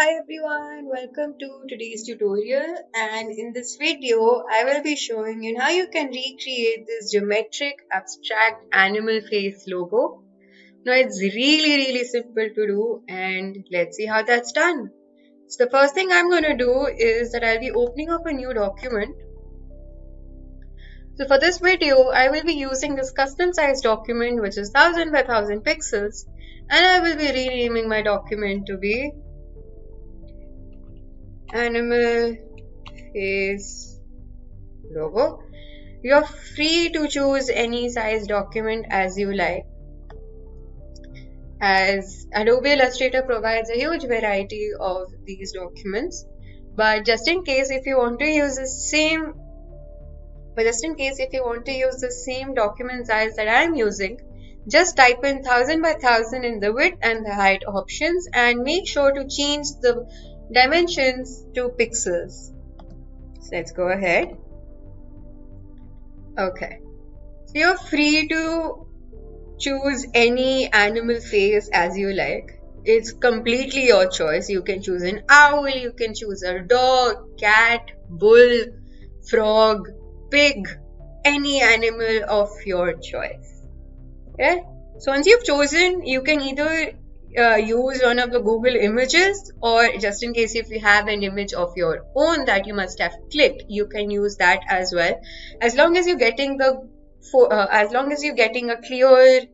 Hi everyone, welcome to today's tutorial, and in this video I will be showing you how you can recreate this geometric abstract animal face logo. Now it's really simple to do, and let's see how that's done. So the first thing I'm going to do is that I'll be opening up a new document. So for this video I will be using this custom size document which is 1000 by 1000 pixels, and I will be renaming my document to be animal face logo. You're free to choose any size document as you like, as Adobe Illustrator provides a huge variety of these documents. But just in case if you want to use the same document size that I'm using, just type in 1000 by 1000 in the width and the height options, and make sure to change the dimensions to pixels. So let's go ahead. Okay, so you're free to choose any animal face as you like. It's completely your choice. You can choose an owl, you can choose a dog, cat, bull, frog, pig, any animal of your choice. Okay, so once you've chosen, you can either use one of the Google images, or just in case if you have an image of your own that you must have clicked, you can use that as well, as long as you're getting a clear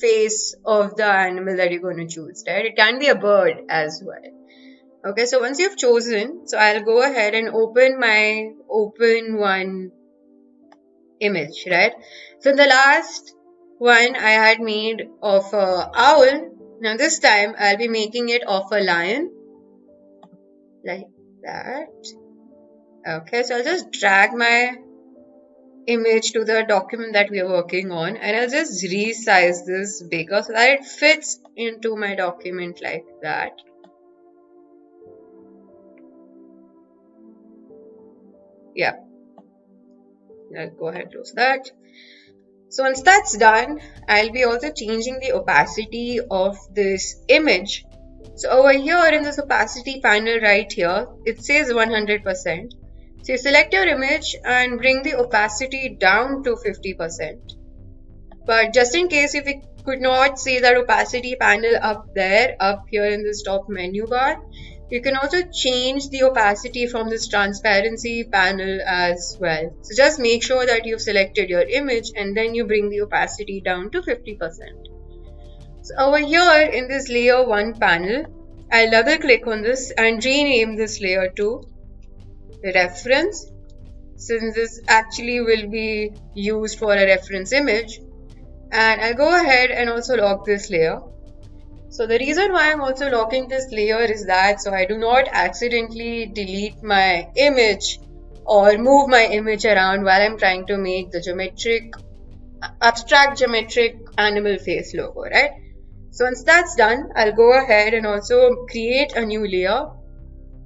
face of the animal that you're going to choose, right? It can be a bird as well. Okay, so once you've chosen, so I'll go ahead and open my open one image, right? So the last one I had made of a owl. Now this time I'll be making it of a lion, like that. Okay, so I'll just drag my image to the document that we are working on, and I'll just resize this bigger so that it fits into my document like that. Yeah, I'll go ahead and close that. So once that's done, I'll be also changing the opacity of this image. So over here in this opacity panel right here, it says 100%. So you select your image and bring the opacity down to 50%. But just in case if you could not see that opacity panel up here in this top menu bar, you can also change the opacity from this transparency panel as well. So just make sure that you've selected your image and then you bring the opacity down to 50%. So over here in this layer 1 panel, I'll double click on this and rename this layer to reference, since this actually will be used for a reference image. And I'll go ahead and also lock this layer. So the reason why I'm also locking this layer is that so I do not accidentally delete my image or move my image around while I'm trying to make the abstract geometric animal face logo, right? So once that's done, I'll go ahead and also create a new layer.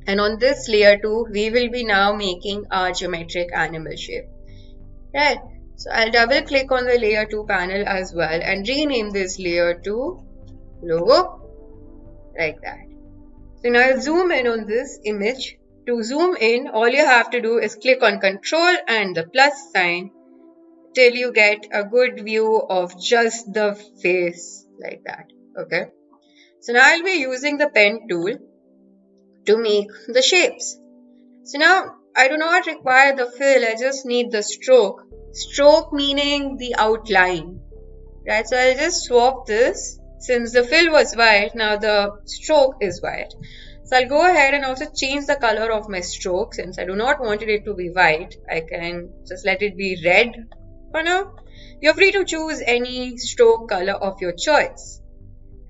And on this layer 2, we will be now making our geometric animal shape, right? So I'll double click on the layer 2 panel as well and rename this layer to logo, like that. So now I'll zoom in on this image. To zoom in, all you have to do is click on Control and the plus sign till you get a good view of just the face, like that. Okay. So now I'll be using the pen tool to make the shapes. So now I do not require the fill, I just need the stroke. Stroke meaning the outline, right? So I'll just swap this. Since the fill was white, now the stroke is white. So I'll go ahead and also change the color of my stroke. Since I do not want it to be white, I can just let it be red for now. You're free to choose any stroke color of your choice.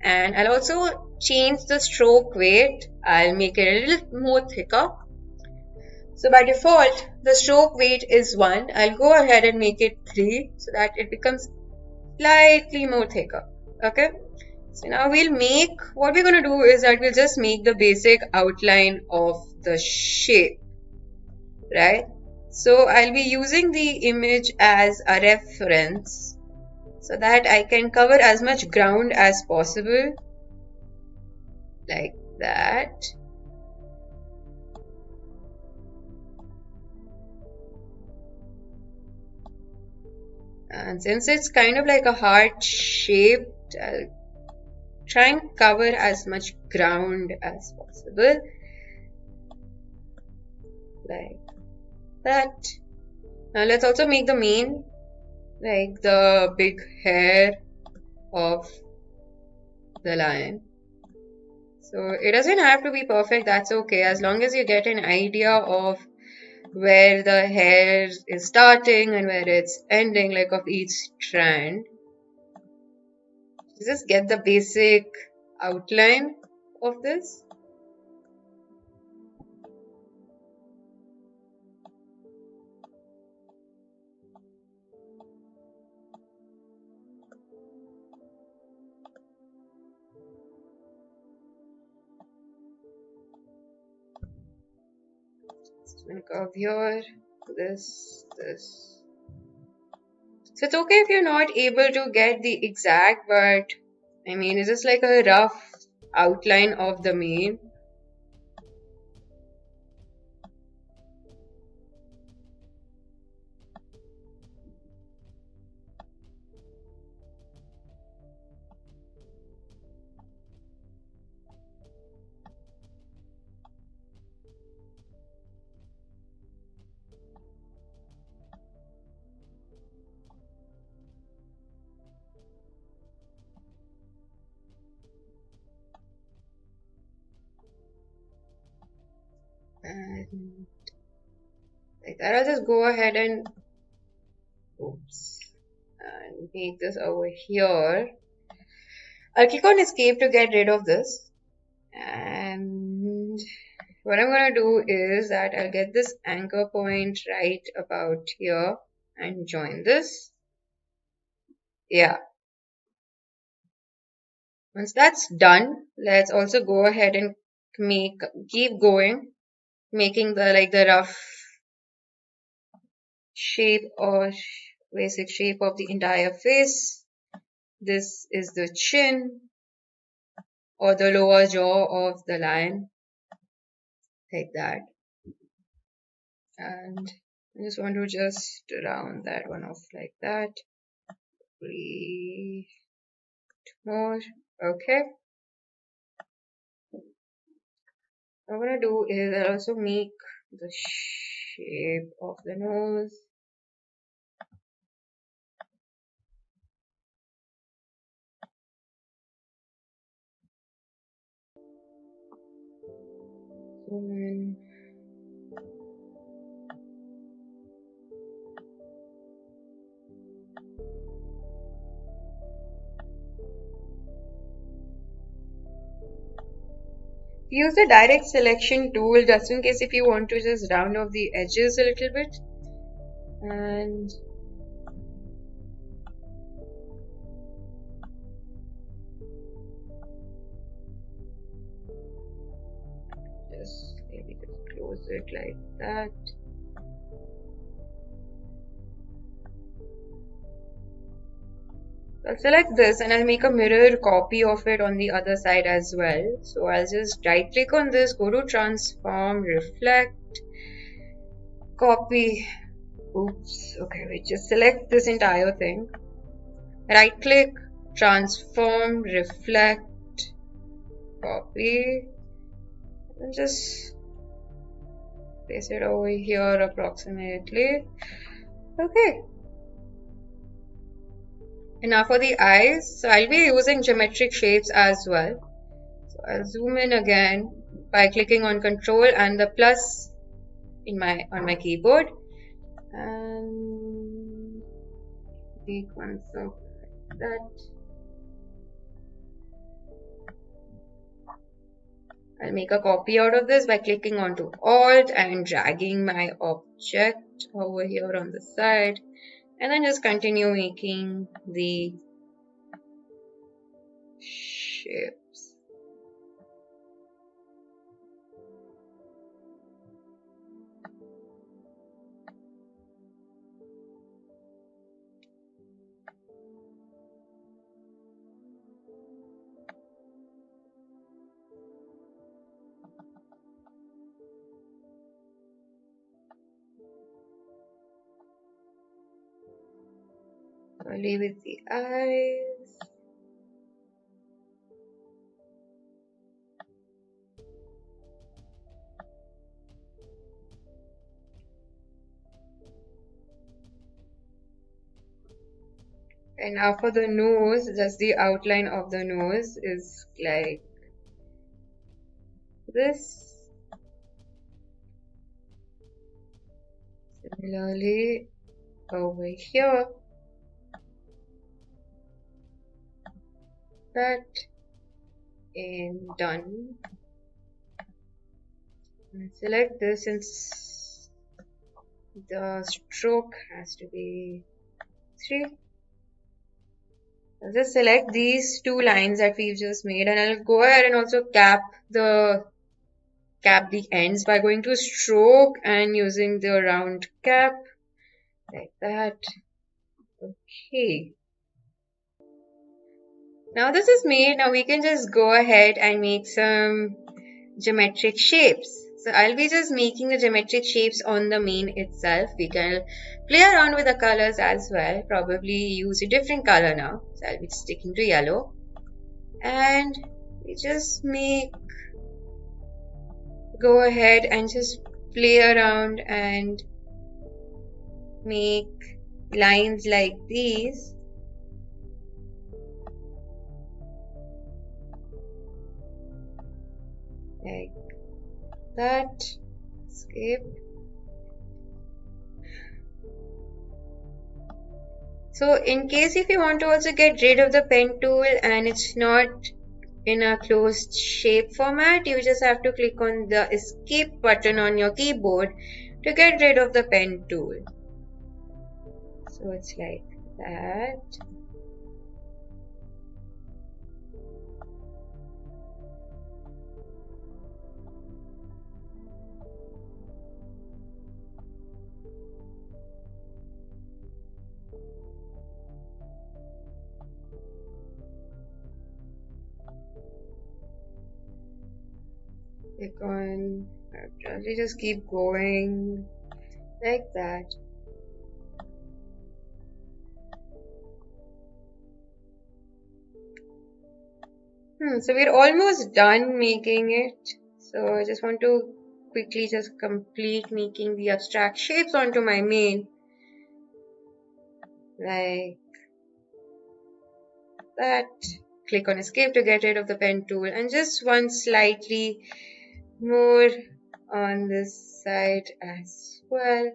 And I'll also change the stroke weight. I'll make it a little more thicker. So by default, the stroke weight is 1. I'll go ahead and make it 3 so that it becomes slightly more thicker. Okay. So now what we're going to do is that we'll just make the basic outline of the shape, right? So I'll be using the image as a reference so that I can cover as much ground as possible, like that. And since it's kind of like a heart shaped, I'll try and cover as much ground as possible. Like that. Now let's also make the mane, like the big hair of the lion. So it doesn't have to be perfect, that's okay, as long as you get an idea of where the hair is starting and where it's ending, like of each strand. Just get the basic outline of this. Just gonna curve here, this. So it's okay if you're not able to get the exact, but I mean, it's just like a rough outline of the mane. And like that, I'll just go ahead and and make this over here. I'll click on escape to get rid of this. And what I'm gonna do is that I'll get this anchor point right about here and join this. Yeah. Once that's done, let's also go ahead and keep going, making the rough shape or basic shape of the entire face. This is the chin or the lower jaw of the lion, like that. And I just want to just round that one off like that. Breathe more. Okay. What I'm gonna do is I'll also make the shape of the nose. Zoom in. Use the direct selection tool just in case if you want to just round off the edges a little bit. And just maybe just close it like that. I'll select this and I'll make a mirror copy of it on the other side as well. So I'll just right click on this, go to transform, reflect, copy. Oops, okay, wait, just select this entire thing. Right click, transform, reflect, copy, and just place it over here approximately. Okay. And now for the eyes, so I'll be using geometric shapes as well. So I'll zoom in again by clicking on Control and the plus on my keyboard, and make one so like that. I'll make a copy out of this by clicking onto Alt and dragging my object over here on the side. And then just continue making the shapes. curly with the eyes. And now for the nose, just the outline of the nose is like this. Similarly, over here, that, and done. Select this since the stroke has to be 3. I'll just select these 2 lines that we've just made, and I'll go ahead and also cap the ends by going to stroke and using the round cap like that. Okay. Now this is made. Now we can just go ahead and make some geometric shapes. So I'll be just making the geometric shapes on the main itself. We can play around with the colors as well. Probably use a different color now. So I'll be sticking to yellow. And we just go ahead and just play around and make lines like these. Like that. Escape. So in case if you want to also get rid of the pen tool and it's not in a closed shape format, you just have to click on the escape button on your keyboard to get rid of the pen tool. So it's like that. Click on, probably just keep going like that. So we're almost done making it. So I just want to quickly just complete making the abstract shapes onto my main. Like that. Click on escape to get rid of the pen tool, and just one slightly more on this side as well.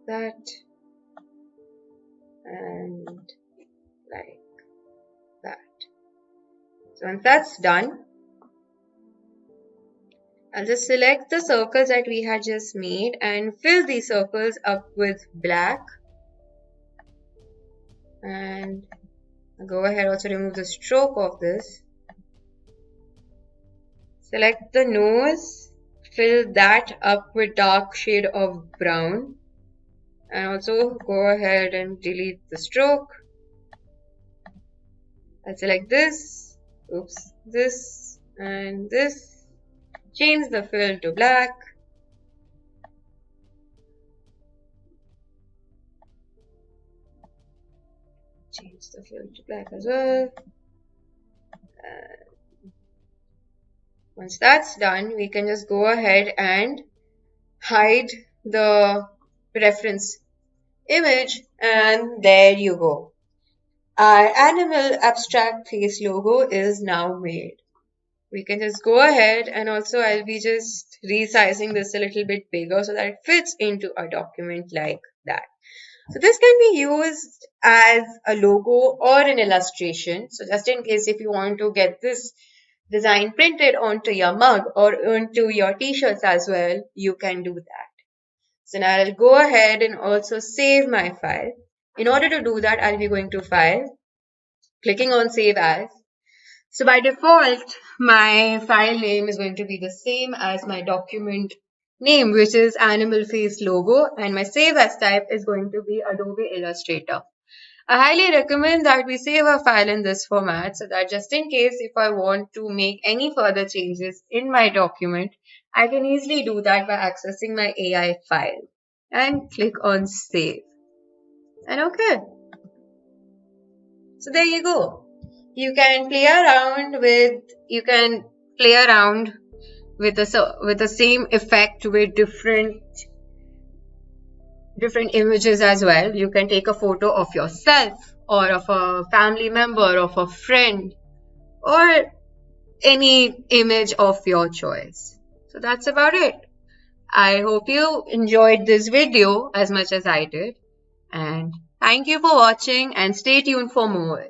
That, and like that. So once that's done, I'll just select the circles that we had just made and fill these circles up with black. And I'll go ahead also remove the stroke of this. Select the nose, fill that up with dark shade of brown. And also go ahead and delete the stroke. I'll select this, this and this. Change the fill to black. Change the fill to black as well. Once that's done, we can just go ahead and hide the reference image, and there you go. Our animal abstract face logo is now made. We can just go ahead, and also I'll be just resizing this a little bit bigger so that it fits into a document like that. So this can be used as a logo or an illustration. So just in case if you want to get this design printed onto your mug or onto your t-shirts as well, you can do that. So now I'll go ahead and also save my file. In order to do that, I'll be going to File, clicking on Save As. So by default, my file name is going to be the same as my document name, which is Animal Face Logo, and my Save As type is going to be Adobe Illustrator. I highly recommend that we save our file in this format so that just in case if I want to make any further changes in my document, I can easily do that by accessing my AI file and click on save. And okay. So there you go. You can play around with the same effect with different images as well. You can take a photo of yourself or of a family member, of a friend, or any image of your choice. So that's about it. I hope you enjoyed this video as much as I did. And thank you for watching and stay tuned for more.